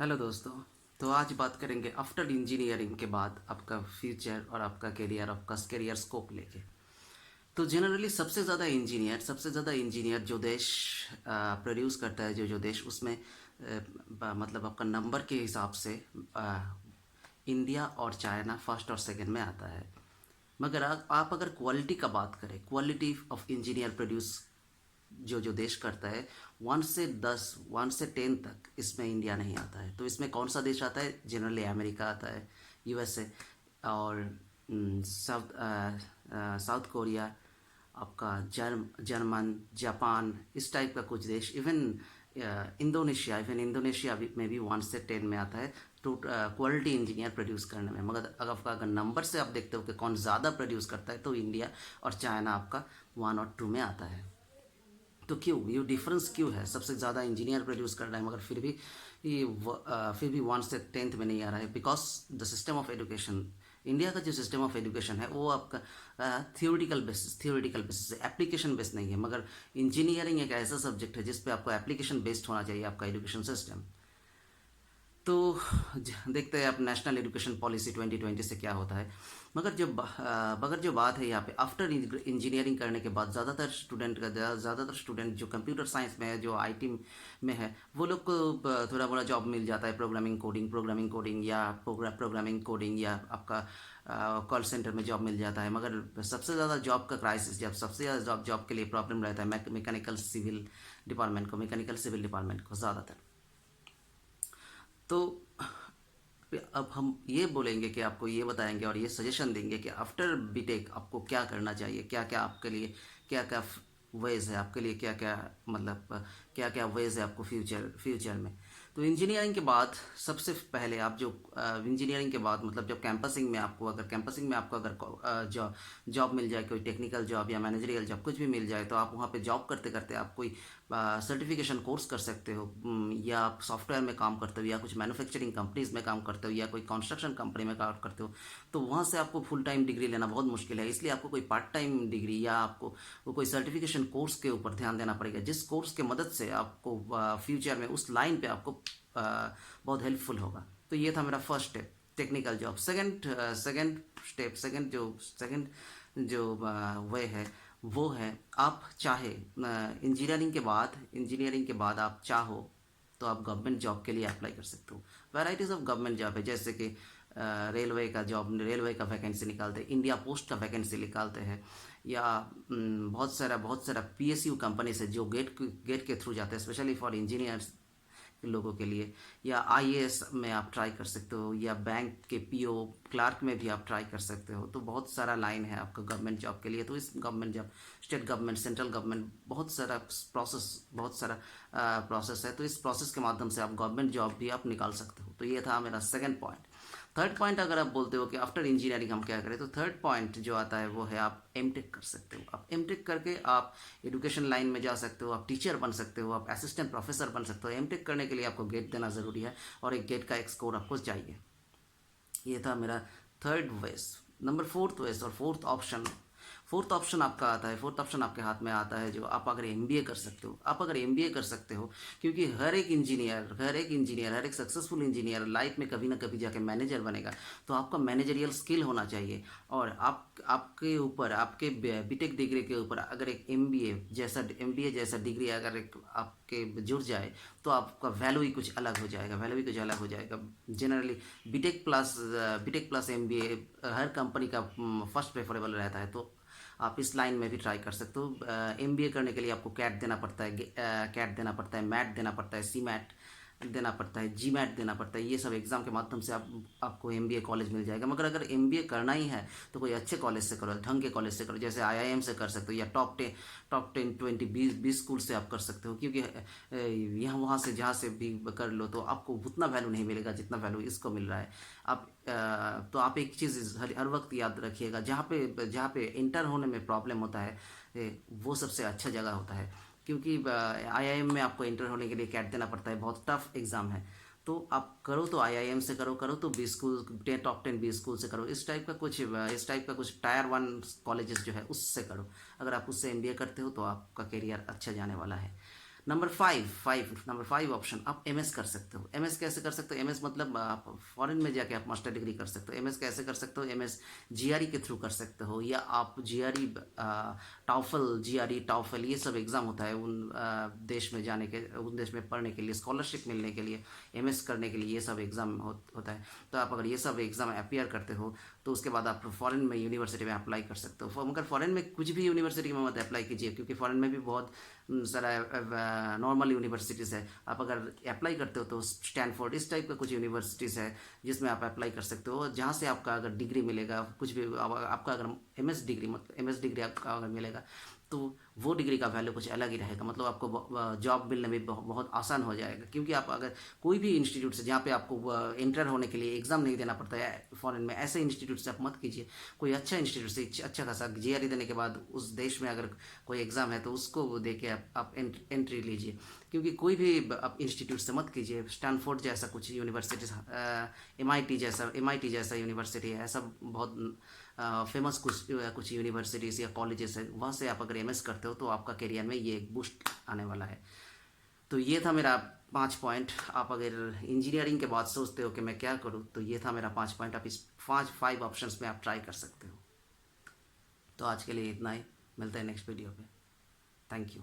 Hello दोस्तों। तो आज बात करेंगे आफ्टर इंजीनियरिंग के बाद आपका फ्यूचर और आपका करियर स्कोप लेके। तो जनरली सबसे ज़्यादा इंजीनियर जो देश प्रोड्यूस करता है, जो देश उसमें मतलब आपका नंबर के हिसाब से इंडिया और चाइना फर्स्ट और सेकंड में आता है। मगर आप अगर क्वालिटी का बात करें, क्वालिटी ऑफ इंजीनियर प्रोड्यूस जो देश करता है, 1 से 10, 1 से 10 तक इसमें इंडिया नहीं आता है। तो इसमें कौन सा देश आता है? जनरली अमेरिका आता है, यूएसए और साउथ कोरिया, आपका जर्मन, जापान, इस टाइप का कुछ देश, इवन इंडोनेशिया में भी 1 से 10 में आता है तो क्वालिटी इंजीनियर प्रोड्यूस करने में। मगर अगर नंबर से आप देखते हो कि कौन ज़्यादा प्रोड्यूस करता है, तो इंडिया और चाइना आपका 1 और 2 में आता है। तो क्यों ये डिफरेंस क्यों है? सबसे ज़्यादा इंजीनियर प्रोड्यूस कर रहा है मगर फिर भी 1 से 10 में नहीं आ रहा है। Because the system of education, India का जो सिस्टम ऑफ एजुकेशन है वो आपका थियोरिटिकल बेसिस है, एप्लीकेशन बेस्ड नहीं है। मगर इंजीनियरिंग एक ऐसा सब्जेक्ट है जिस पे आपको एप्लीकेशन बेस्ड होना चाहिए आपका एजुकेशन सिस्टम। तो देखते हैं अब नेशनल एजुकेशन पॉलिसी 2020 से क्या होता है। मगर जो बात है यहाँ पे, आफ्टर इंजीनियरिंग करने के बाद ज़्यादातर स्टूडेंट जो कंप्यूटर साइंस में है, जो आईटी में है, वो लोग को थोड़ा बड़ा जॉब मिल जाता है, प्रोग्रामिंग कोडिंग या आपका कॉल सेंटर में जॉब मिल जाता है। मगर सबसे ज़्यादा जॉब का क्राइसिस, जब सबसे ज़्यादा जॉब के लिए प्रॉब्लम रहता है मैकेनिकल सिविल डिपार्टमेंट को ज़्यादातर। तो अब हम ये बोलेंगे कि आपको ये बताएंगे और ये सजेशन देंगे कि आफ्टर बीटेक आपको क्या करना चाहिए, क्या क्या आपके लिए क्या क्या वेज है आपके लिए, क्या क्या मतलब क्या क्या वेज है आपको फ्यूचर में। तो इंजीनियरिंग के बाद सबसे पहले आप जो इंजीनियरिंग के बाद मतलब जब कैंपसिंग में आपको अगर जॉब मिल जाए, कोई टेक्निकल जॉब या मैनेजरियल जॉब कुछ भी मिल जाए, तो आप वहाँ पे जॉब करते करते आप कोई सर्टिफिकेशन कोर्स कर सकते हो, या आप सॉफ्टवेयर में काम करते हो, या कुछ मैन्युफैक्चरिंग कंपनीज में काम करते हो, या कोई कंस्ट्रक्शन कंपनी में काम करते हो। तो वहाँ से आपको फुल टाइम डिग्री लेना बहुत मुश्किल है, इसलिए आपको कोई पार्ट टाइम डिग्री या आपको वो कोई सर्टिफिकेशन कोर्स के ऊपर ध्यान देना पड़ेगा, जिस कोर्स के मदद से आपको फ्यूचर में उस लाइन पे आपको बहुत हेल्पफुल होगा। तो ये था मेरा first step, technical job. Second जो वे है वो है, आप चाहे इंजीनियरिंग के बाद आप चाहो तो आप गवर्नमेंट जॉब के लिए अप्लाई कर सकते हो। वैराइटीज़ ऑफ गवर्नमेंट जॉब है, जैसे कि रेलवे का वैकेंसी निकालते हैं, इंडिया पोस्ट का वैकेंसी निकालते हैं, या बहुत सारा पीएसयू कंपनी से जो गेट के थ्रू जाते हैं, स्पेशली फॉर इंजीनियर्स लोगों के लिए, या आईएएस में आप ट्राई कर सकते हो, या बैंक के पीओ क्लार्क में भी आप ट्राई कर सकते हो। तो बहुत सारा लाइन है आपका गवर्नमेंट जॉब के लिए। तो इस government job, state government, central government, बहुत सारा प्रोसेस है। तो इस प्रोसेस के माध्यम से आप गवर्नमेंट जॉब भी आप निकाल सकते हो। तो ये था मेरा सेकंड पॉइंट। थर्ड पॉइंट, अगर आप बोलते हो कि आफ्टर इंजीनियरिंग हम क्या करें, तो थर्ड पॉइंट जो आता है वो है आप एमटेक कर सकते हो। आप एमटेक करके आप एजुकेशन लाइन में जा सकते हो, आप टीचर बन सकते हो, आप असिस्टेंट प्रोफेसर बन सकते हो। एमटेक करने के लिए आपको गेट देना ज़रूरी है और एक गेट का एक स्कोर आपको चाहिए। ये था मेरा थर्ड वेस। नंबर फोर्थ वेस और फोर्थ ऑप्शन आपका आता है, फोर्थ ऑप्शन आपके हाथ में आता है, जो आप अगर एमबीए कर सकते हो। क्योंकि हर एक सक्सेसफुल इंजीनियर लाइफ में कभी ना कभी जाके मैनेजर बनेगा। तो आपका मैनेजरियल स्किल होना चाहिए, और आपके ऊपर, आपके बीटेक डिग्री के ऊपर अगर एक एमबीए जैसा डिग्री अगर एक आपके जुड़ जाए, तो आपका वैल्यू ही कुछ अलग हो जाएगा। जनरली बीटेक प्लस एमबीए हर कंपनी का फर्स्ट प्रेफरेबल रहता है। तो आप इस लाइन में भी ट्राई कर सकते हो। एमबीए करने के लिए आपको कैट देना पड़ता है, मैट देना पड़ता है, सी मैट देना पड़ता है, जी मैट देना पड़ता है। ये सब एग्ज़ाम के माध्यम से आपको एमबीए कॉलेज मिल जाएगा। मगर अगर एमबीए करना ही है तो कोई अच्छे कॉलेज से करो, ढंग के कॉलेज से करो, जैसे आईआईएम से कर सकते हो, या टॉप 10 20 20 स्कूल से आप कर सकते हो। क्योंकि यहाँ वहाँ से जहाँ से भी कर लो तो आपको उतना वैल्यू नहीं मिलेगा जितना वैल्यू इसको मिल रहा है। तो आप एक चीज़ हर वक्त याद रखिएगा, जहाँ पे इंटर होने में प्रॉब्लम होता है, वो सबसे अच्छा जगह होता है। क्योंकि आईआईएम में आपको इंटर होने के लिए कैट देना पड़ता है, बहुत टफ एग्ज़ाम है। तो आप करो तो आईआईएम से करो तो B school, top 10 B school से करो। इस टाइप का कुछ टायर 1 कॉलेजेस जो है उससे करो। अगर आप उससे एमबीए करते हो तो आपका करियर अच्छा जाने वाला है। नंबर 5 ऑप्शन, आप एमएस कर सकते हो। एमएस कैसे कर सकते हो? एमएस मतलब आप फॉरेन में जाके आप मास्टर डिग्री कर सकते हो। एमएस कैसे कर सकते हो? एमएस जीआरई के थ्रू कर सकते हो, या आप जीआरई, टॉफल, जीआरई टॉफल, ये सब एग्ज़ाम होता है उन देश में जाने के, उन देश में पढ़ने के लिए, स्कॉलरशिप मिलने के लिए, एमएस करने के लिए ये सब एग्ज़ाम होता है। तो आप अगर ये सब एग्ज़ाम अपियर करते हो तो उसके बाद आप फ़ॉरेन में यूनिवर्सिटी में अप्लाई कर सकते हो। मगर फ़ॉरेन में कुछ भी यूनिवर्सिटी में मत अप्लाई कीजिए, क्योंकि फ़ॉरेन में भी बहुत सारा नॉर्मल यूनिवर्सिटीज़ है। आप अगर अप्लाई करते हो तो स्टैनफोर्ड, इस टाइप का कुछ यूनिवर्सिटीज़ है जिसमें आप अप्लाई कर सकते हो, जहाँ से आपका अगर डिग्री मिलेगा, कुछ भी आपका अगर एमएस डिग्री, मतलब एमएस डिग्री आपका अगर मिलेगा तो वो डिग्री का वैल्यू कुछ अलग ही रहेगा। मतलब आपको जॉब मिलने में बहुत आसान हो जाएगा, क्योंकि आप अगर कोई भी इंस्टीट्यूट से जहाँ पे आपको इंटर होने के लिए एग्ज़ाम नहीं देना पड़ता है फॉरेन में, ऐसे इंस्टीट्यूट से आप मत कीजिए। कोई अच्छा इंस्टीट्यूट से अच्छा खासा जीआरई देने के बाद उस देश में अगर कोई एग्ज़ाम है तो उसको दे के आप एंट्री लीजिए। क्योंकि कोई भी आप इंस्टीट्यूट से मत कीजिए। स्टैनफोर्ड जैसा कुछ यूनिवर्सिटीज़, एमआईटी जैसा यूनिवर्सिटी है, ऐसा बहुत फेमस कुछ यूनिवर्सिटीज़ या कॉलेजेस है, वहाँ से आप अगर एमएस करते हो तो आपका करियर में ये एक बूस्ट आने वाला है। तो ये था मेरा 5 पॉइंट। आप अगर इंजीनियरिंग के बाद सोचते हो कि मैं क्या करूँ, तो ये था मेरा 5 पॉइंट। आप इस 5 ऑप्शंस में आप ट्राई कर सकते हो। तो आज के लिए इतना ही, मिलते हैं नेक्स्ट वीडियो पे। Thank you.